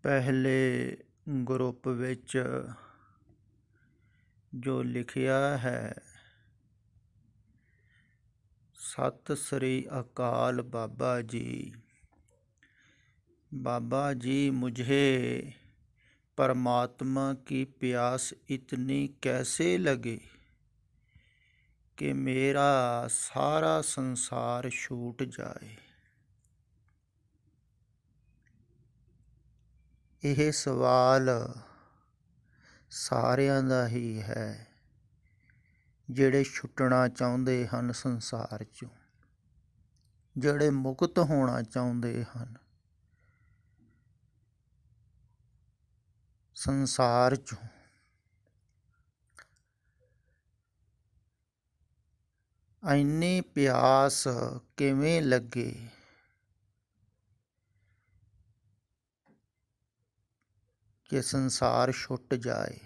ਪਹਿਲੇ ਗਰੁੱਪ ਵਿੱਚ ਜੋ ਲਿਖਿਆ ਹੈ, ਸਤਿ ਸ੍ਰੀ ਅਕਾਲ ਬਾਬਾ ਜੀ। बाबा जी, मुझे परमात्मा की प्यास इतनी कैसे लगे कि मेरा सारा संसार छूट जाए। ਇਹ ਸਵਾਲ ਸਾਰਿਆਂ ਦਾ ਹੀ ਹੈ ਜਿਹੜੇ ਛੁੱਟਣਾ ਚਾਹੁੰਦੇ ਹਨ ਸੰਸਾਰ 'ਚੋਂ, ਜਿਹੜੇ ਮੁਕਤ ਹੋਣਾ ਚਾਹੁੰਦੇ ਹਨ ਸੰਸਾਰ 'ਚੋਂ। ਇੰਨੀ ਪਿਆਸ ਕਿਵੇਂ ਲੱਗੇ कि संसार छुट जाए।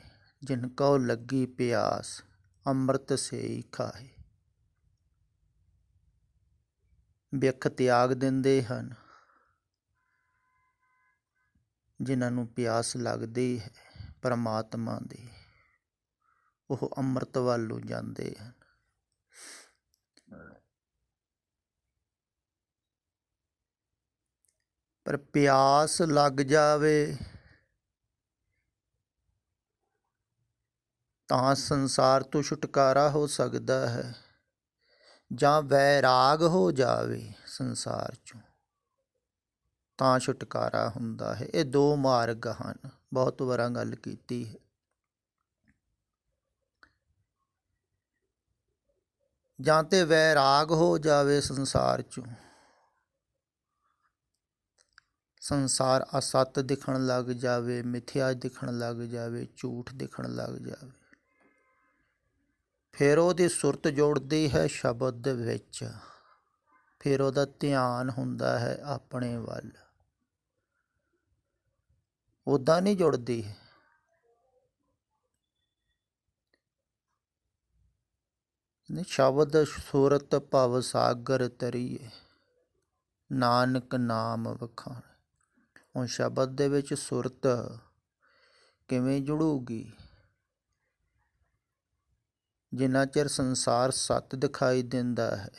जिनको लगी प्यास अमृत से ही खाए। बिख त्याग दिंदे हन जिन्हां नूं प्यास लगदी है परमात्मा दी, ਉਹ ਅੰਮ੍ਰਿਤ ਵੱਲ ਨੂੰ ਜਾਂਦੇ ਹਨ। ਪਰ ਪਿਆਸ ਲੱਗ ਜਾਵੇ ਤਾਂ ਸੰਸਾਰ ਤੋਂ ਛੁਟਕਾਰਾ ਹੋ ਸਕਦਾ ਹੈ, ਜਾਂ ਵੈਰਾਗ ਹੋ ਜਾਵੇ ਸੰਸਾਰ 'ਚੋਂ ਤਾਂ ਛੁਟਕਾਰਾ ਹੁੰਦਾ ਹੈ। ਇਹ ਦੋ ਮਾਰਗ ਹਨ, ਬਹੁਤ ਵਾਰਾਂ ਗੱਲ ਕੀਤੀ ਹੈ। ਜਾਂ ਤੇ ਵੈਰਾਗ ਹੋ ਜਾਵੇ ਸੰਸਾਰ 'ਚੋਂ, ਸੰਸਾਰ ਅਸਤ ਦਿਖਣ ਲੱਗ ਜਾਵੇ, ਮਿਥਿਆ ਦਿਖਣ ਲੱਗ ਜਾਵੇ, ਝੂਠ ਦਿਖਣ ਲੱਗ ਜਾਵੇ। ਫਿਰ ਉਹਦੀ ਸੁਰਤ ਜੁੜਦੀ ਹੈ ਸ਼ਬਦ ਦੇ ਵਿੱਚ, ਫਿਰ ਉਹਦਾ ਧਿਆਨ ਹੁੰਦਾ ਹੈ ਆਪਣੇ ਵੱਲ। ਉੱਦਾਂ ਨਹੀਂ ਜੁੜਦੀ। ਸ਼ਬਦ ਸੁਰਤ ਭਵ ਸਾਗਰ ਤਰੀਏ, ਨਾਨਕ ਨਾਮ ਵਖਾਣ। ਹੁਣ ਸ਼ਬਦ ਦੇ ਵਿੱਚ ਸੁਰਤ ਕਿਵੇਂ ਜੁੜੂਗੀ? ਜਿੰਨਾ ਚਿਰ ਸੰਸਾਰ ਸੱਤ ਦਿਖਾਈ ਦਿੰਦਾ ਹੈ,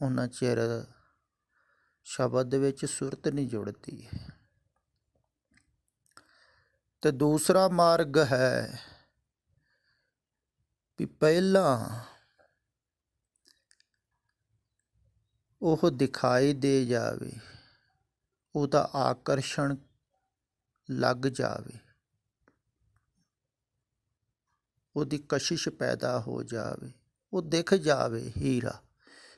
ਉਹਨਾਂ ਚਿਰ ਸ਼ਬਦ ਦੇ ਵਿੱਚ ਸੁਰਤ ਨਹੀਂ ਜੁੜਦੀ। ਤੇ ਦੂਸਰਾ ਮਾਰਗ ਹੈ ਵੀ ਪਹਿਲਾਂ ਉਹ ਦਿਖਾਈ ਦੇ ਜਾਵੇ, ਉਹਦਾ ਆਕਰਸ਼ਣ ਲੱਗ ਜਾਵੇ, ਉਹਦੀ ਕਸ਼ਿਸ਼ ਪੈਦਾ ਹੋ ਜਾਵੇ, ਉਹ ਦਿਖ ਜਾਵੇ ਹੀਰਾ।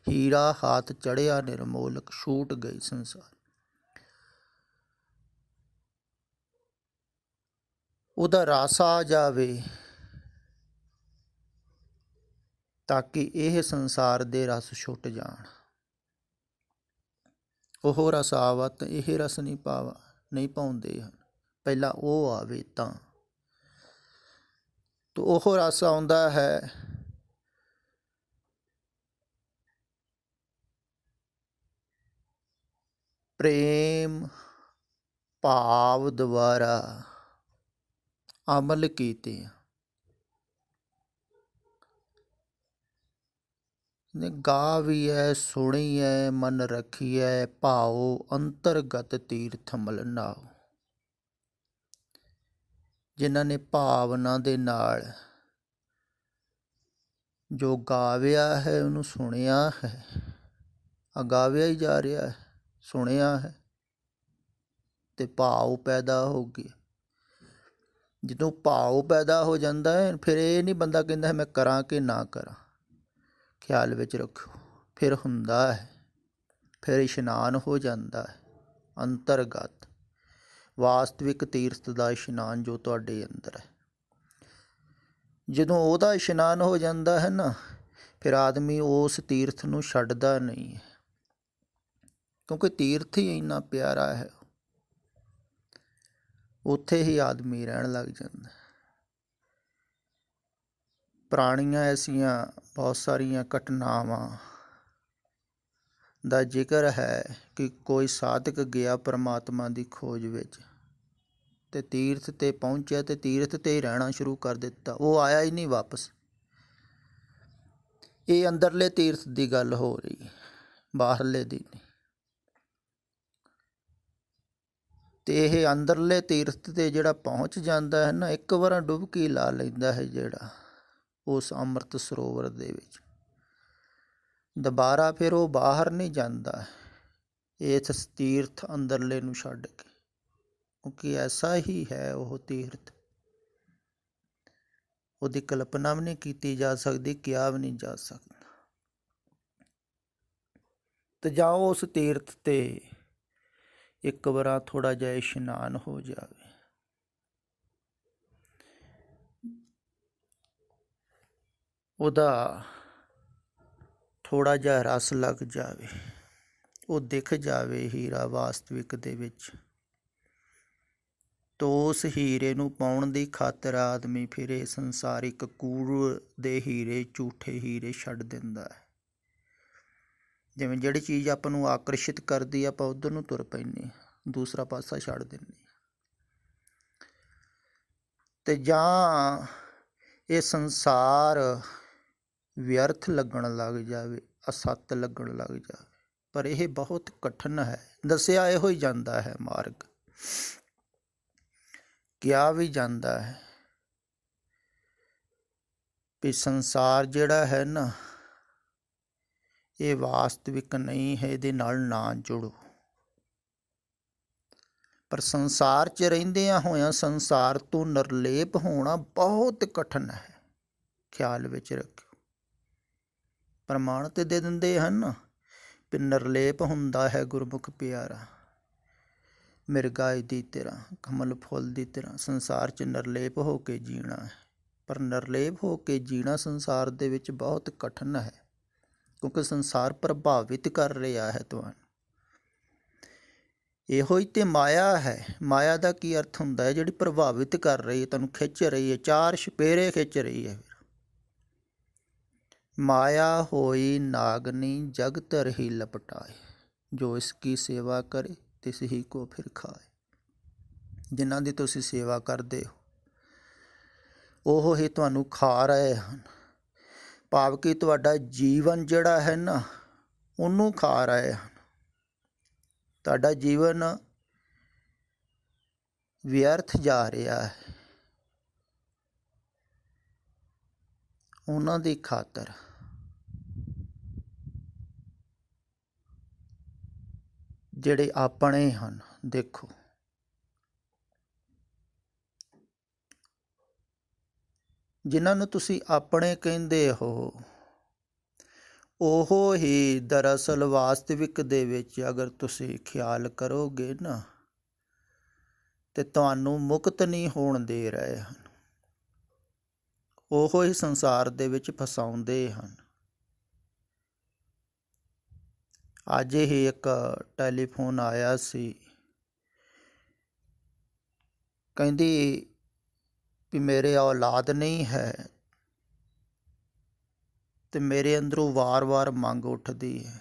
ਹੀਰਾ ਹੱਥ ਚੜ੍ਹਿਆ ਨਿਰਮੋਲਕ, ਛੂਟ ਗਈ ਸੰਸਾਰ। ਉਹਦਾ ਰਸ ਆ ਜਾਵੇ ਤਾਂ ਕਿ ਇਹ ਸੰਸਾਰ ਦੇ ਰਸ ਛੁੱਟ ਜਾਣ। ਉਹ ਰਸ ਆਵਤ ਇਹ ਰਸ ਨਹੀਂ ਪਾਉਂਦੇ ਹਨ। ਪਹਿਲਾਂ ਉਹ ਆਵੇ ਤਾਂ ਉਹ ਰਸ ਆਉਂਦਾ ਹੈ ਪ੍ਰੇਮ ਭਾਵ ਦੁਆਰਾ ਅਮਲ ਕੀਤੇ। ਗਾਵੀਐ ਸੁਣੀਐ ਮਨ ਰਖੀਐ, ਭਾਉ ਅੰਤਰਗਤ ਤੀਰਥ ਮਲ ਨਾਉ। ਜਿਨ੍ਹਾਂ ਨੇ ਭਾਵਨਾ ਦੇ ਨਾਲ ਜੋ ਗਾਵਿਆ ਹੈ ਉਹਨੂੰ ਸੁਣਿਆ ਹੈ, ਗਾਵਿਆ ਹੀ ਜਾ ਰਿਹਾ ਹੈ, ਸੁਣਿਆ ਹੈ ਤੇ ਭਾਵ ਪੈਦਾ ਹੋ ਗਿਆ। ਜਦੋਂ ਭਾਵ ਪੈਦਾ ਹੋ ਜਾਂਦਾ ਹੈ, ਫਿਰ ਇਹ ਨਹੀਂ ਬੰਦਾ ਕਹਿੰਦਾ ਮੈਂ ਕਰਾਂ ਕਿ ਨਾ ਕਰਾਂ। ਖਿਆਲ ਵਿੱਚ ਰੱਖੋ, ਫਿਰ ਹੁੰਦਾ ਹੈ, ਫਿਰ ਇਸ਼ਨਾਨ ਹੋ ਜਾਂਦਾ ਹੈ ਅੰਤਰਗਤ, ਵਾਸਤਵਿਕ ਤੀਰਥ ਦਾ ਇਸ਼ਨਾਨ ਜੋ ਤੁਹਾਡੇ ਅੰਦਰ ਹੈ। ਜਦੋਂ ਉਹਦਾ ਇਸ਼ਨਾਨ ਹੋ ਜਾਂਦਾ ਹੈ ਨਾ, ਫਿਰ ਆਦਮੀ ਉਸ ਤੀਰਥ ਨੂੰ ਛੱਡਦਾ ਨਹੀਂ ਹੈ, ਕਿਉਂਕਿ ਤੀਰਥ ਹੀ ਇੰਨਾ ਪਿਆਰਾ ਹੈ। ਉੱਥੇ ਹੀ ਆਦਮੀ ਰਹਿਣ ਲੱਗ ਜਾਂਦਾ। ਪੁਰਾਣੀਆਂ ਐਸੀਆਂ ਬਹੁਤ ਸਾਰੀਆਂ ਘਟਨਾਵਾਂ ਦਾ ਜ਼ਿਕਰ ਹੈ ਕਿ ਕੋਈ ਸਾਧਕ ਗਿਆ ਪਰਮਾਤਮਾ ਦੀ ਖੋਜ ਵਿੱਚ ਤੇ ਤੀਰਥ ਤੇ ਪਹੁੰਚਿਆ ਤੇ ਤੀਰਥ ਤੇ ਹੀ ਰਹਿਣਾ ਸ਼ੁਰੂ ਕਰ ਦਿੱਤਾ, ਉਹ ਆਇਆ ਹੀ ਨਹੀਂ ਵਾਪਸ। ਇਹ ਅੰਦਰਲੇ ਤੀਰਥ ਦੀ ਗੱਲ ਹੋ ਰਹੀ ਹੈ, ਬਾਹਰਲੇ ਦੀ ਨਹੀਂ। ਤੇ ਇਹ ਅੰਦਰਲੇ ਤੀਰਥ ਤੇ ਜਿਹੜਾ ਪਹੁੰਚ ਜਾਂਦਾ ਹੈ ਨਾ, ਇੱਕ ਵਾਰ ਡੁਬਕੀ ਲਾ ਲੈਂਦਾ ਹੈ ਜਿਹੜਾ ਉਸ ਅੰਮ੍ਰਿਤ ਸਰੋਵਰ ਦੇ ਵਿੱਚ, ਦੁਬਾਰਾ ਫਿਰ ਉਹ ਬਾਹਰ ਨਹੀਂ ਜਾਂਦਾ ਇਸ ਤੀਰਥ ਅੰਦਰਲੇ ਨੂੰ ਛੱਡ ਕੇ, ਕਿਉਂਕਿ ਐਸਾ ਹੀ ਹੈ ਉਹ ਤੀਰਥ। ਉਹਦੀ ਕਲਪਨਾ ਵੀ ਨਹੀਂ ਕੀਤੀ ਜਾ ਸਕਦੀ, ਕਿਹਾ ਵੀ ਨਹੀਂ ਜਾ ਸਕਦਾ। ਤੇ ਜਾਓ ਉਸ ਤੀਰਥ ਤੇ ਇੱਕ ਵਾਰ ਥੋੜ੍ਹਾ ਜਿਹਾ ਇਸ਼ਨਾਨ ਹੋ ਜਾਵੇ, ਉਹਦਾ ਥੋੜ੍ਹਾ ਜਿਹਾ ਰਸ ਲੱਗ ਜਾਵੇ, ਉਹ ਦਿਖ ਜਾਵੇ ਹੀਰਾ ਵਾਸਤਵਿਕ ਦੇ ਵਿੱਚ, ਤੋ ਉਸ ਹੀਰੇ ਨੂੰ ਪਾਉਣ ਦੀ ਖਾਤਰ ਆਦਮੀ ਫਿਰ ਇਹ ਸੰਸਾਰਿਕ ਕੂੜ ਦੇ ਹੀਰੇ, ਝੂਠੇ ਹੀਰੇ ਛੱਡ ਦਿੰਦਾ ਹੈ। ਜਿਵੇਂ ਜਿਹੜੀ ਚੀਜ਼ ਆਪਾਂ ਨੂੰ ਆਕਰਸ਼ਿਤ ਕਰਦੀ, ਆਪਾਂ ਉੱਧਰ ਨੂੰ ਤੁਰ ਪੈਂਦੇ, ਦੂਸਰਾ ਪਾਸਾ ਛੱਡ ਦਿੰਦੇ। ਤੇ ਜਾਂ ਇਹ ਸੰਸਾਰ ਵਿਅਰਥ ਲੱਗਣ ਲੱਗ ਜਾਵੇ, ਅਸਤ ਲੱਗਣ ਲੱਗ ਜਾਵੇ। ਪਰ ਇਹ ਬਹੁਤ ਕਠਿਨ ਹੈ, ਦੱਸਿਆ ਇਹੋ ਹੀ ਜਾਂਦਾ ਹੈ ਮਾਰਗ, ਕਿਹਾ ਵੀ ਜਾਂਦਾ ਹੈ ਵੀ ਸੰਸਾਰ ਜਿਹੜਾ ਹੈ ਨਾ, ਇਹ ਵਾਸਤਵਿਕ ਨਹੀਂ ਹੈ, ਇਹਦੇ ਨਾਲ ਨਾ ਜੁੜੋ। ਪਰ ਸੰਸਾਰ 'ਚ ਰਹਿੰਦਿਆਂ ਹੋਇਆਂ ਸੰਸਾਰ ਤੋਂ ਨਿਰਲੇਪ ਹੋਣਾ ਬਹੁਤ ਕਠਿਨ ਹੈ, ਖਿਆਲ ਵਿੱਚ ਰੱਖਿਓ। ਪ੍ਰਮਾਣ ਤੇ ਦੇ ਦਿੰਦੇ ਹਨ ਵੀ ਨਿਰਲੇਪ ਹੁੰਦਾ ਹੈ ਗੁਰਮੁਖ ਪਿਆਰਾ, ਮਿਰਗਾਏ ਦੀ ਤਰ੍ਹਾਂ, ਕਮਲ ਫੁੱਲ ਦੀ ਤਰ੍ਹਾਂ ਸੰਸਾਰ 'ਚ ਨਿਰਲੇਪ ਹੋ ਕੇ ਜੀਣਾ ਹੈ। ਪਰ ਨਿਰਲੇਪ ਹੋ ਕੇ ਜੀਣਾ ਸੰਸਾਰ ਦੇ ਵਿੱਚ ਬਹੁਤ ਕਠਿਨ ਹੈ, ਕਿਉਂਕਿ ਸੰਸਾਰ ਪ੍ਰਭਾਵਿਤ ਕਰ ਰਿਹਾ ਹੈ ਤੁਹਾਨੂੰ। ਇਹੋ ਹੀ ਤੇ ਮਾਇਆ ਹੈ। ਮਾਇਆ ਦਾ ਕੀ ਅਰਥ ਹੁੰਦਾ ਹੈ? ਜਿਹੜੀ ਪ੍ਰਭਾਵਿਤ ਕਰ ਰਹੀ ਹੈ, ਤੁਹਾਨੂੰ ਖਿੱਚ ਰਹੀ ਹੈ, ਚਾਰ ਛਪੇਰੇ ਖਿੱਚ ਰਹੀ ਹੈ। ਮਾਇਆ ਹੋਈ ਨਾਗਨੀ ਜਗ ਧਰ ਹੀ ਲਪਟਾਏ, ਜੋ ਇਸ ਕੀ ਸੇਵਾ ਕਰੇ ਤਿਸ ਹੀ ਕੋ ਫਿਰ ਖਾਏ। ਜਿਨ੍ਹਾਂ ਦੀ ਤੁਸੀਂ ਸੇਵਾ ਕਰਦੇ ਹੋ ਉਹ ਹੀ ਤੁਹਾਨੂੰ ਖਾ ਰਹੇ ਹਨ, ਭਾਵ ਕਿ ਤੁਹਾਡਾ ਜੀਵਨ ਜਿਹੜਾ ਹੈ ਨਾ, ਉਹਨੂੰ ਖਾ ਰਹੇ ਹਨ। ਤੁਹਾਡਾ ਜੀਵਨ ਵਿਅਰਥ ਜਾ ਰਿਹਾ ਹੈ ਉਹਨਾਂ ਦੀ ਖਾਤਰ। ਜਿਹੜੇ ਆਪਣੇ ਹਨ, ਦੇਖੋ ਜਿਨ੍ਹਾਂ ਨੂੰ ਤੁਸੀਂ ਆਪਣੇ ਕਹਿੰਦੇ ਹੋ, ਉਹ ਹੀ ਦਰਅਸਲ ਵਾਸਤਵਿਕ ਦੇ ਵਿੱਚ ਅਗਰ ਤੁਸੀਂ ਖਿਆਲ ਕਰੋਗੇ ਨਾ, ਤੇ ਤੁਹਾਨੂੰ ਮੁਕਤ ਨਹੀਂ ਹੋਣ ਦੇ ਰਹੇ ਹਨ। ਉਹ ਹੀ ਸੰਸਾਰ ਦੇ ਵਿੱਚ ਫਸਾਉਂਦੇ ਹਨ। ਅੱਜ ਹੀ ਇੱਕ ਟੈਲੀਫੋਨ ਆਇਆ ਸੀ, ਕਹਿੰਦੀ ਵੀ ਮੇਰੇ ਔਲਾਦ ਨਹੀਂ ਹੈ ਤੇ ਮੇਰੇ ਅੰਦਰੋਂ ਵਾਰ-ਵਾਰ ਮੰਗ ਉੱਠਦੀ ਹੈ।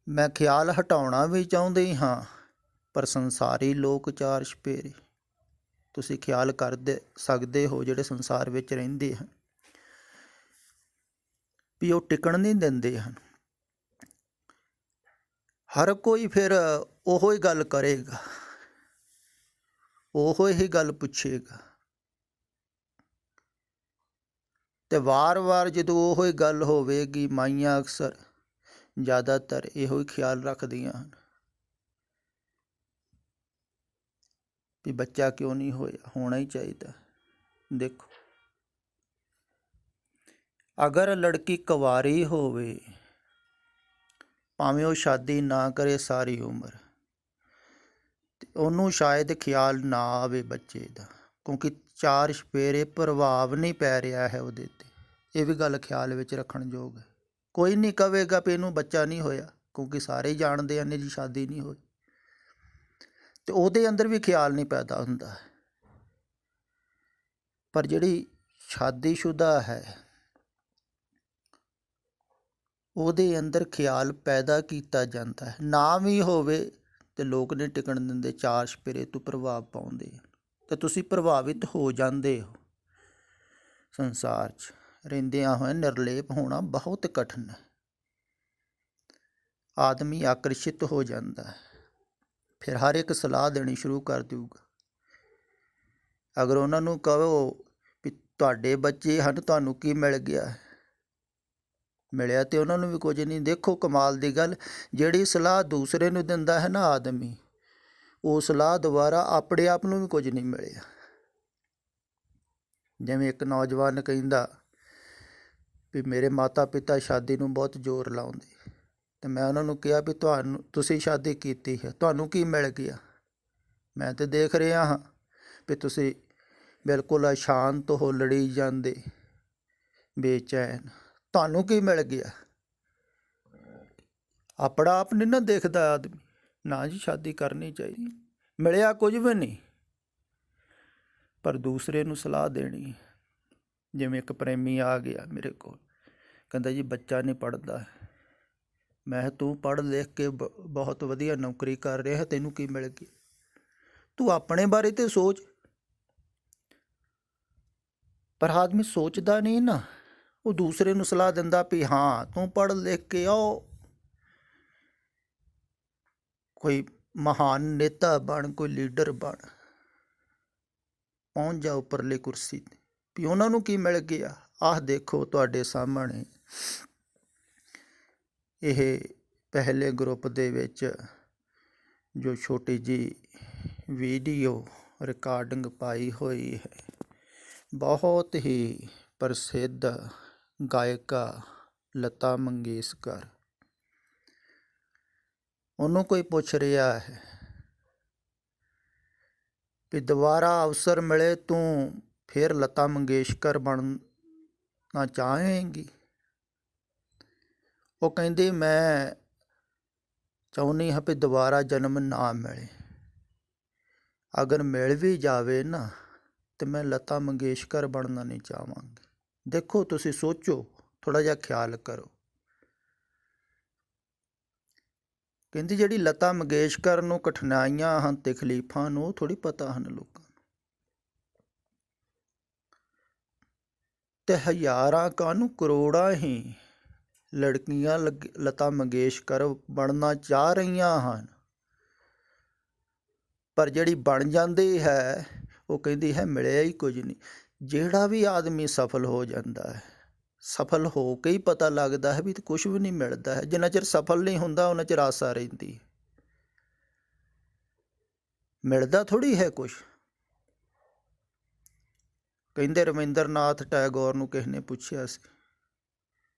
ਮੈਂ ਖਿਆਲ ਹਟਾਉਣਾ ਵੀ ਚਾਹੁੰਦੀ ਹਾਂ, ਪਰ ਸੰਸਾਰੀ ਲੋਕ ਚਾਰ ਛਪੇਰੇ, ਤੁਸੀਂ ਖਿਆਲ ਕਰ ਸਕਦੇ ਹੋ ਜਿਹੜੇ ਸੰਸਾਰ ਵਿੱਚ ਰਹਿੰਦੇ ਹਨ, ਵੀ ਉਹ ਟਿਕਣ ਨਹੀਂ ਦਿੰਦੇ ਹਨ। ਹਰ ਕੋਈ ਫਿਰ ਉਹੋ ਹੀ ਗੱਲ ਕਰੇਗਾ, ਉਹੋ ਹੀ ਗੱਲ ਪੁੱਛੇਗਾ, ਤੇ ਵਾਰ-ਵਾਰ ਜਦੋਂ ਉਹੋ ਹੀ ਗੱਲ ਹੋਵੇਗੀ, ਮਾਈਆਂ ਅਕਸਰ ਜ਼ਿਆਦਾਤਰ ਇਹੋ ਹੀ ਖਿਆਲ ਰੱਖਦੀਆਂ ਹਨ ਵੀ ਬੱਚਾ ਕਿਉਂ ਨਹੀਂ ਹੋਇਆ, ਹੋਣਾ ਹੀ ਚਾਹੀਦਾ। ਦੇਖੋ, ਅਗਰ ਲੜਕੀ ਕੁਆਰੀ ਹੋਵੇ, ਭਾਵੇਂ ਉਹ ਸ਼ਾਦੀ ਨਾ ਕਰੇ ਸਾਰੀ ਉਮਰ, ਤੇ ਉਹਨੂੰ ਸ਼ਾਇਦ ਖਿਆਲ ਨਾ ਆਵੇ ਬੱਚੇ ਦਾ, ਕਿਉਂਕਿ ਚਾਰ ਛਪੇਰੇ ਪ੍ਰਭਾਵ ਨਹੀਂ ਪੈ ਰਿਹਾ ਹੈ ਉਹਦੇ 'ਤੇ। ਇਹ ਵੀ ਗੱਲ ਖਿਆਲ ਵਿੱਚ ਰੱਖਣ ਯੋਗ ਹੈ। ਕੋਈ ਨਹੀਂ ਕਹੇਗਾ ਵੀ ਇਹਨੂੰ ਬੱਚਾ ਨਹੀਂ ਹੋਇਆ, ਕਿਉਂਕਿ ਸਾਰੇ ਹੀ ਜਾਣਦੇ ਹਨ ਜੀ ਸ਼ਾਦੀ ਨਹੀਂ ਹੋਈ, ਤੇ ਉਹਦੇ ਅੰਦਰ ਵੀ ਖਿਆਲ ਨਹੀਂ ਪੈਦਾ ਹੁੰਦਾ। ਪਰ ਜਿਹੜੀ ਸ਼ਾਦੀशुदा ਹੈ, ਉਹਦੇ ਅੰਦਰ ਖਿਆਲ ਪੈਦਾ ਕੀਤਾ ਜਾਂਦਾ ਹੈ। ਨਾ ਵੀ ਹੋਵੇ ਤੇ ਲੋਕ ਨਹੀਂ ਟਿਕਣ ਦਿੰਦੇ, ਚਾਰ ਚੁਫੇਰੇ ਤੋਂ ਪ੍ਰਭਾਵ ਪਾਉਂਦੇ ਆ ਤੇ ਤੁਸੀਂ ਪ੍ਰਭਾਵਿਤ ਹੋ ਜਾਂਦੇ ਹੋ। ਸੰਸਾਰ 'ਚ ਰਹਿੰਦਿਆਂ ਹੋਏ ਨਿਰਲੇਪ ਹੋਣਾ ਬਹੁਤ ਕਠਿਨ ਹੈ। ਆਦਮੀ ਆਕਰਸ਼ਿਤ ਹੋ ਜਾਂਦਾ ਹੈ, ਫਿਰ ਹਰ ਇੱਕ ਸਲਾਹ ਦੇਣੀ ਸ਼ੁਰੂ ਕਰ ਦੇਊਗਾ। ਅਗਰ ਉਹਨਾਂ ਨੂੰ ਕਹੋ ਵੀ ਤੁਹਾਡੇ ਬੱਚੇ ਹਨ, ਤੁਹਾਨੂੰ ਕੀ ਮਿਲ ਗਿਆ? ਮਿਲਿਆ ਤੇ ਉਹਨਾਂ ਨੂੰ ਵੀ ਕੁਝ ਨਹੀਂ। ਦੇਖੋ ਕਮਾਲ ਦੀ ਗੱਲ, ਜਿਹੜੀ ਸਲਾਹ ਦੂਸਰੇ ਨੂੰ ਦਿੰਦਾ ਹੈ ਨਾ ਆਦਮੀ, ਉਹ ਸਲਾਹ ਦੁਬਾਰਾ ਆਪਣੇ ਆਪ ਨੂੰ ਵੀ ਕੁਝ ਨਹੀਂ ਮਿਲਿਆ। ਜਿਵੇਂ ਇੱਕ ਨੌਜਵਾਨ ਕਹਿੰਦਾ ਵੀ ਮੇਰੇ ਮਾਤਾ ਪਿਤਾ ਸ਼ਾਦੀ ਨੂੰ ਬਹੁਤ ਜ਼ੋਰ ਲਾਉਂਦੇ, ਅਤੇ ਮੈਂ ਉਹਨਾਂ ਨੂੰ ਕਿਹਾ ਵੀ ਤੁਸੀਂ ਸ਼ਾਦੀ ਕੀਤੀ ਹੈ, ਤੁਹਾਨੂੰ ਕੀ ਮਿਲ ਗਿਆ? ਮੈਂ ਤਾਂ ਦੇਖ ਰਿਹਾ ਹਾਂ ਵੀ ਤੁਸੀਂ ਬਿਲਕੁਲ ਅਸ਼ਾਂਤ ਹੋ, ਲੜੀ ਜਾਂਦੇ, ਬੇਚੈਨ, ਤੁਹਾਨੂੰ ਕੀ ਮਿਲ ਗਿਆ? ਆਪਣਾ ਆਪ ਨਹੀਂ ਨਾ ਦੇਖਦਾ ਆਦਮੀ। ਨਾ ਜੀ, ਸ਼ਾਦੀ ਕਰਨੀ ਚਾਹੀਦੀ, ਮਿਲਿਆ ਕੁਝ ਵੀ ਨਹੀਂ, ਪਰ ਦੂਸਰੇ ਨੂੰ ਸਲਾਹ ਦੇਣੀ। ਜਿਵੇਂ ਇੱਕ ਪ੍ਰੇਮੀ ਆ ਗਿਆ ਮੇਰੇ ਕੋਲ, ਕਹਿੰਦਾ ਜੀ ਬੱਚਾ ਨਹੀਂ ਪੜ੍ਹਦਾ। ਮੈਂ ਕਿਹਾ ਤੂੰ ਪੜ੍ਹ ਲਿਖ ਕੇ ਬਹੁਤ ਵਧੀਆ ਨੌਕਰੀ ਕਰ ਰਿਹਾ, ਤੈਨੂੰ ਕੀ ਮਿਲ ਗਿਆ? ਤੂੰ ਆਪਣੇ ਬਾਰੇ ਤੇ ਸੋਚ। ਪਰ ਆਦਮੀ ਸੋਚਦਾ ਨਹੀਂ ਨਾ, ਉਹ ਦੂਸਰੇ ਨੂੰ ਸਲਾਹ ਦਿੰਦਾ ਵੀ ਹਾਂ ਤੂੰ ਪੜ੍ਹ ਲਿਖ ਕੇ ਆਓ, ਕੋਈ ਮਹਾਨ ਨੇਤਾ ਬਣ, ਕੋਈ ਲੀਡਰ ਬਣ, ਪਹੁੰਚ ਜਾ ਉੱਪਰਲੀ ਕੁਰਸੀ 'ਤੇ। ਵੀ ਉਹਨਾਂ ਨੂੰ ਕੀ ਮਿਲ ਗਿਆ? ਆਹ ਦੇਖੋ ਤੁਹਾਡੇ ਸਾਹਮਣੇ ਇਹ ਪਹਿਲੇ ਗਰੁੱਪ ਦੇ ਵਿੱਚ ਜੋ ਛੋਟੀ ਜਿਹੀ ਵੀਡੀਓ ਰਿਕਾਰਡਿੰਗ ਪਾਈ ਹੋਈ ਹੈ, ਬਹੁਤ ਹੀ ਪ੍ਰਸਿੱਧ ਗਾਇਕਾ ਲਤਾ ਮੰਗੇਸ਼ਕਰ। ਉਹਨੂੰ ਕੋਈ ਪੁੱਛ ਰਿਹਾ ਹੈ ਵੀ ਦੁਬਾਰਾ ਅਵਸਰ ਮਿਲੇ ਤੂੰ ਫਿਰ ਲਤਾ ਮੰਗੇਸ਼ਕਰ ਬਣਨਾ ਚਾਹੇਂਗੀ? ਉਹ ਕਹਿੰਦੀ ਮੈਂ ਚਾਹੁੰਦੀ ਹਾਂ ਵੀ ਦੁਬਾਰਾ ਜਨਮ ਨਾ ਮਿਲੇ, ਅਗਰ ਮਿਲ ਵੀ ਜਾਵੇ ਨਾ ਤਾਂ ਮੈਂ ਲਤਾ ਮੰਗੇਸ਼ਕਰ ਬਣਨਾ ਨਹੀਂ ਚਾਹਾਂਗੀ। ਦੇਖੋ ਤੁਸੀਂ ਸੋਚੋ, ਥੋੜ੍ਹਾ ਜਿਹਾ ਖਿਆਲ ਕਰੋ। ਕਹਿੰਦੀ ਜਿਹੜੀ ਲਤਾ ਮੰਗੇਸ਼ਕਰ ਨੂੰ ਕਠਿਨਾਈਆਂ ਹਨ, ਤਕਲੀਫਾਂ ਨੂੰ, ਉਹ ਥੋੜ੍ਹੀ ਪਤਾ ਹਨ ਲੋਕਾਂ ਨੂੰ। ਅਤੇ ਹਜ਼ਾਰਾਂ ਕਾਹਨੂੰ ਕਰੋੜਾਂ ਹੀ ਲੜਕੀਆਂ ਲਤਾ ਮੰਗੇਸ਼ਕਰ ਬਣਨਾ ਚਾਹ ਰਹੀਆਂ ਹਨ, ਪਰ ਜਿਹੜੀ ਬਣ ਜਾਂਦੀ ਹੈ ਉਹ ਕਹਿੰਦੀ ਹੈ ਮਿਲਿਆ ਹੀ ਕੁਝ ਨਹੀਂ। ਜਿਹੜਾ ਵੀ ਆਦਮੀ ਸਫਲ ਹੋ ਜਾਂਦਾ ਹੈ, ਸਫਲ ਹੋ ਕੇ ਹੀ ਪਤਾ ਲੱਗਦਾ ਹੈ ਵੀ ਕੁਛ ਵੀ ਨਹੀਂ ਮਿਲਦਾ ਹੈ। ਜਿੰਨਾ ਚਿਰ ਸਫਲ ਨਹੀਂ ਹੁੰਦਾ ਉਹਨਾਂ ਚਿਰ ਆਸਾ ਰਹਿੰਦੀ, ਮਿਲਦਾ ਥੋੜ੍ਹੀ ਹੈ ਕੁਛ। ਕਹਿੰਦੇ ਰਵਿੰਦਰਨਾਥ ਟੈਗੋਰ ਨੂੰ ਕਿਸੇ ਨੇ ਪੁੱਛਿਆ ਸੀ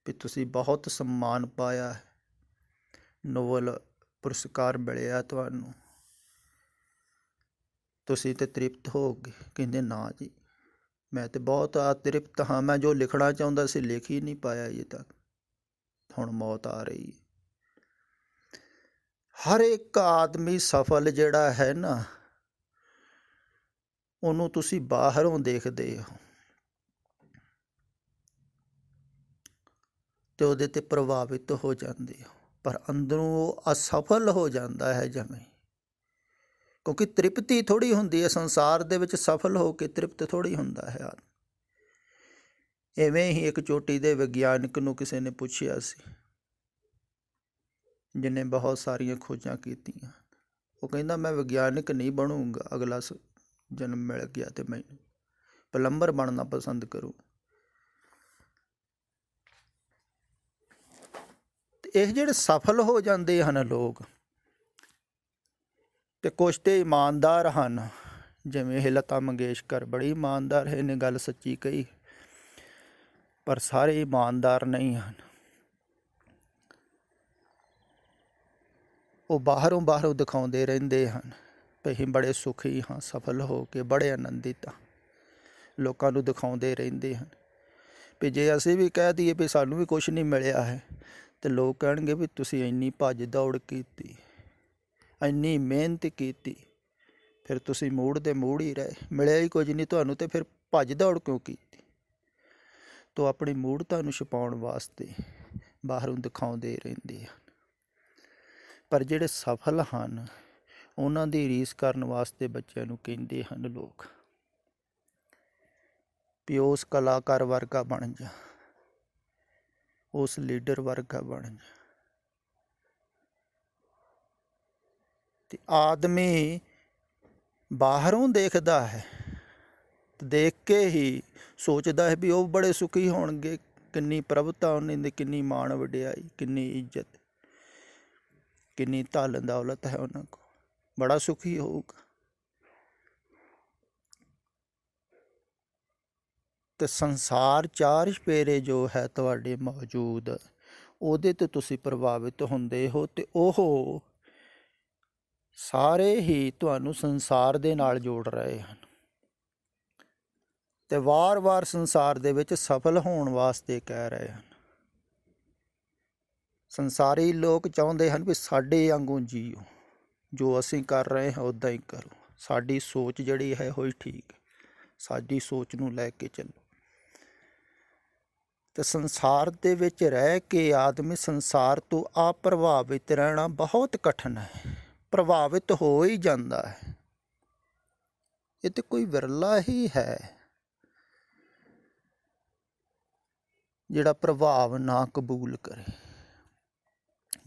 ਵੀ ਤੁਸੀਂ ਬਹੁਤ ਸਨਮਾਨ ਪਾਇਆ ਹੈ, ਨੋਬਲ ਪੁਰਸਕਾਰ ਮਿਲਿਆ ਤੁਹਾਨੂੰ, ਤੁਸੀਂ ਤਾਂ ਤ੍ਰਿਪਤ ਹੋ ਗਏ? ਕਹਿੰਦੇ ਨਾ ਜੀ, ਮੈਂ ਤਾਂ ਬਹੁਤ ਅਤ੍ਰਿਪਤ ਹਾਂ, ਮੈਂ ਜੋ ਲਿਖਣਾ ਚਾਹੁੰਦਾ ਸੀ ਲਿਖ ਹੀ ਨਹੀਂ ਪਾਇਆ ਅਜੇ ਤੱਕ, ਹੁਣ ਮੌਤ ਆ ਰਹੀ ਹੈ। ਹਰ ਇੱਕ ਆਦਮੀ ਸਫਲ ਜਿਹੜਾ ਹੈ ਨਾ, ਉਹਨੂੰ ਤੁਸੀਂ ਬਾਹਰੋਂ ਦੇਖਦੇ ਹੋ ਅਤੇ ਉਹਦੇ 'ਤੇ ਪ੍ਰਭਾਵਿਤ ਹੋ ਜਾਂਦੇ ਹੋ, ਪਰ ਅੰਦਰੋਂ ਉਹ ਅਸਫਲ ਹੋ ਜਾਂਦਾ ਹੈ ਜਵੇਂ। ਕਿਉਂਕਿ ਤ੍ਰਿਪਤੀ ਥੋੜ੍ਹੀ ਹੁੰਦੀ ਹੈ ਸੰਸਾਰ ਦੇ ਵਿੱਚ, ਸਫਲ ਹੋ ਕੇ ਤ੍ਰਿਪਤ ਥੋੜ੍ਹੀ ਹੁੰਦਾ ਹੈ ਆਦਮੀ। ਇਵੇਂ ਹੀ ਇੱਕ ਚੋਟੀ ਦੇ ਵਿਗਿਆਨਕ ਨੂੰ ਕਿਸੇ ਨੇ ਪੁੱਛਿਆ ਸੀ, ਜਿਹਨੇ ਬਹੁਤ ਸਾਰੀਆਂ ਖੋਜਾਂ ਕੀਤੀਆਂ। ਉਹ ਕਹਿੰਦਾ ਮੈਂ ਵਿਗਿਆਨਕ ਨਹੀਂ ਬਣੂੰਗਾ, ਅਗਲਾ ਜਨਮ ਮਿਲ ਗਿਆ ਤੇ ਮੈਨੂੰ ਪਲੰਬਰ ਬਣਨਾ ਪਸੰਦ ਕਰੂ। ਇਹ ਜਿਹੜੇ ਸਫਲ ਹੋ ਜਾਂਦੇ ਹਨ ਲੋਕ, ਅਤੇ ਕੁਛ ਤਾਂ ਇਮਾਨਦਾਰ ਹਨ, ਜਿਵੇਂ ਇਹ ਲਤਾ ਮੰਗੇਸ਼ਕਰ ਬੜੀ ਇਮਾਨਦਾਰ ਹੈ, ਇਹਨੇ ਗੱਲ ਸੱਚੀ ਕਹੀ, ਪਰ ਸਾਰੇ ਇਮਾਨਦਾਰ ਨਹੀਂ ਹਨ। ਉਹ ਬਾਹਰੋਂ ਦਿਖਾਉਂਦੇ ਰਹਿੰਦੇ ਹਨ ਵੀ ਅਸੀਂ ਬੜੇ ਸੁਖੀ ਹਾਂ, ਸਫਲ ਹੋ ਕੇ ਬੜੇ ਆਨੰਦਿਤ ਹਾਂ, ਲੋਕਾਂ ਨੂੰ ਦਿਖਾਉਂਦੇ ਰਹਿੰਦੇ ਹਨ। ਵੀ ਜੇ ਅਸੀਂ ਵੀ ਕਹਿ ਦਈਏ ਵੀ ਸਾਨੂੰ ਵੀ ਕੁਛ ਨਹੀਂ ਮਿਲਿਆ ਹੈ, ਅਤੇ ਲੋਕ ਕਹਿਣਗੇ ਵੀ ਤੁਸੀਂ ਇੰਨੀ ਭੱਜ ਦੌੜ ਕੀਤੀ, ਇੰਨੀ ਮਿਹਨਤ ਕੀਤੀ, ਫਿਰ ਤੁਸੀਂ ਮੂੜ ਦੇ ਮੂੜ ਹੀ ਰਹੇ, ਮਿਲਿਆ ਹੀ ਕੁਝ ਨਹੀਂ ਤੁਹਾਨੂੰ, ਅਤੇ ਫਿਰ ਭੱਜ ਦੌੜ ਕਿਉਂ ਕੀਤੀ? ਤੋ ਆਪਣੀ ਮੂੜਤਾ ਨੂੰ ਛੁਪਾਉਣ ਵਾਸਤੇ ਬਾਹਰੋਂ ਦਿਖਾਉਂਦੇ ਰਹਿੰਦੇ ਹਨ। ਪਰ ਜਿਹੜੇ ਸਫਲ ਹਨ ਉਹਨਾਂ ਦੀ ਰੀਸ ਕਰਨ ਵਾਸਤੇ ਬੱਚਿਆਂ ਨੂੰ ਕਹਿੰਦੇ ਹਨ ਲੋਕ ਵੀ ਉਸ ਕਲਾਕਾਰ ਵਰਗਾ ਬਣ ਜਾ, ਉਸ ਲੀਡਰ ਵਰਗਾ ਬਣ ਜਾ। ਤੇ ਆਦਮੀ ਬਾਹਰੋਂ ਦੇਖਦਾ ਹੈ, ਦੇਖ ਕੇ ਹੀ ਸੋਚਦਾ ਹੈ ਵੀ ਉਹ ਬੜੇ ਸੁਖੀ ਹੋਣਗੇ, ਕਿੰਨੀ ਪ੍ਰਭੁਤਾ ਉਹਨਾਂ ਦੀ, ਕਿੰਨੀ ਮਾਣ ਵਡਿਆਈ, ਕਿੰਨੀ ਇੱਜ਼ਤ, ਕਿੰਨੀ ਧਨ ਦੌਲਤ ਹੈ ਉਹਨਾਂ ਕੋਲ, ਬੜਾ ਸੁਖੀ ਹੋਊਗਾ। ਤੇ ਸੰਸਾਰ ਚਾਰ ਚੁਫੇਰੇ ਜੋ ਹੈ ਤੁਹਾਡੇ ਮੌਜੂਦ, ਉਹਦੇ ਤੋਂ ਤੁਸੀਂ ਪ੍ਰਭਾਵਿਤ ਹੁੰਦੇ ਹੋ ਤੇ ਉਹ ਸਾਰੇ ਹੀ ਤੁਹਾਨੂੰ ਸੰਸਾਰ ਦੇ ਨਾਲ ਜੋੜ ਰਹੇ ਹਨ ਤੇ ਵਾਰ-ਵਾਰ ਸੰਸਾਰ ਦੇ ਵਿੱਚ ਸਫਲ ਹੋਣ ਵਾਸਤੇ ਕਹਿ ਰਹੇ ਹਨ। ਸੰਸਾਰੀ ਲੋਕ ਚਾਹੁੰਦੇ ਹਨ ਵੀ ਸਾਡੇ ਵਾਂਗੂ ਜੀਓ, ਜੋ ਅਸੀਂ ਕਰ ਰਹੇ ਹਾਂ ਉੱਦਾਂ ਹੀ ਕਰੋ, ਸਾਡੀ ਸੋਚ ਜਿਹੜੀ ਹੈ ਉਹੀ ਠੀਕ ਹੈ, ਸਾਡੀ ਸੋਚ ਨੂੰ ਲੈ ਕੇ ਚੱਲੋ। ਤੇ ਸੰਸਾਰ ਦੇ ਵਿੱਚ ਰਹਿ ਕੇ ਆਦਮੀ ਸੰਸਾਰ ਤੋਂ ਅਪ੍ਰਭਾਵਿਤ ਰਹਿਣਾ ਬਹੁਤ ਕਠਿਨ ਹੈ, ਪ੍ਰਭਾਵਿਤ ਹੋ ਹੀ ਜਾਂਦਾ ਹੈ। ਇਹ ਤਾਂ ਕੋਈ ਵਿਰਲਾ ਹੀ ਹੈ ਜਿਹੜਾ ਪ੍ਰਭਾਵ ਨਾ ਕਬੂਲ ਕਰੇ।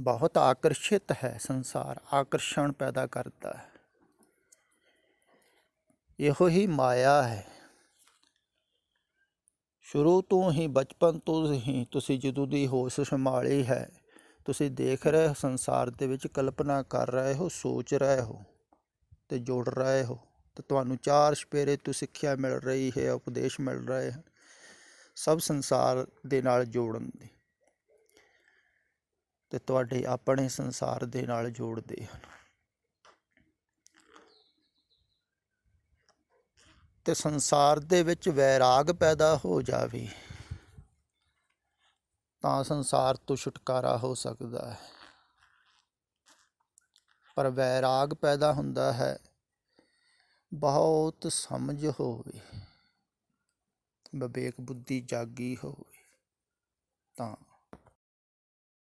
ਬਹੁਤ ਆਕਰਸ਼ਿਤ ਹੈ ਸੰਸਾਰ, ਆਕਰਸ਼ਣ ਪੈਦਾ ਕਰਦਾ ਹੈ। ਇਹੋ ਹੀ ਮਾਇਆ ਹੈ। ਸ਼ੁਰੂ ਤੋਂ ਹੀ, ਬਚਪਨ ਤੋਂ ਹੀ ਤੁਸੀਂ ਜਦੋਂ ਦੀ ਹੋਸ਼ ਸੰਭਾਲੀ ਹੈ, ਤੁਸੀਂ ਦੇਖ ਰਹੇ ਹੋ ਸੰਸਾਰ ਦੇ ਵਿੱਚ, ਕਲਪਨਾ ਕਰ ਰਹੇ ਹੋ, ਸੋਚ ਰਹੇ ਹੋ ਤੇ ਜੁੜ ਰਹੇ ਹੋ। ਤੇ ਤੁਹਾਨੂੰ ਚਾਰ ਚੁਫੇਰੇ ਤੋਂ ਸਿੱਖਿਆ ਮਿਲ ਰਹੀ ਹੈ, ਉਪਦੇਸ਼ ਮਿਲ ਰਹੇ ਹਨ, ਸਭ ਸੰਸਾਰ ਦੇ ਨਾਲ ਜੋੜਨ ਦੀ, ਤੇ ਤੁਹਾਡੇ ਆਪਣੇ ਸੰਸਾਰ ਦੇ ਨਾਲ ਜੋੜਦੇ ਹਨ। ਤੇ ਸੰਸਾਰ ਦੇ ਵਿੱਚ ਵੈਰਾਗ ਪੈਦਾ ਹੋ ਜਾਵੇ ਤਾਂ ਸੰਸਾਰ ਤੋਂ ਛੁਟਕਾਰਾ ਹੋ ਸਕਦਾ ਹੈ। ਪਰ ਵੈਰਾਗ ਪੈਦਾ ਹੁੰਦਾ ਹੈ ਬਹੁਤ ਸਮਝ ਹੋਵੇ, ਵਿਵੇਕ ਬੁੱਧੀ ਜਾਗੀ ਹੋਵੇ ਤਾਂ।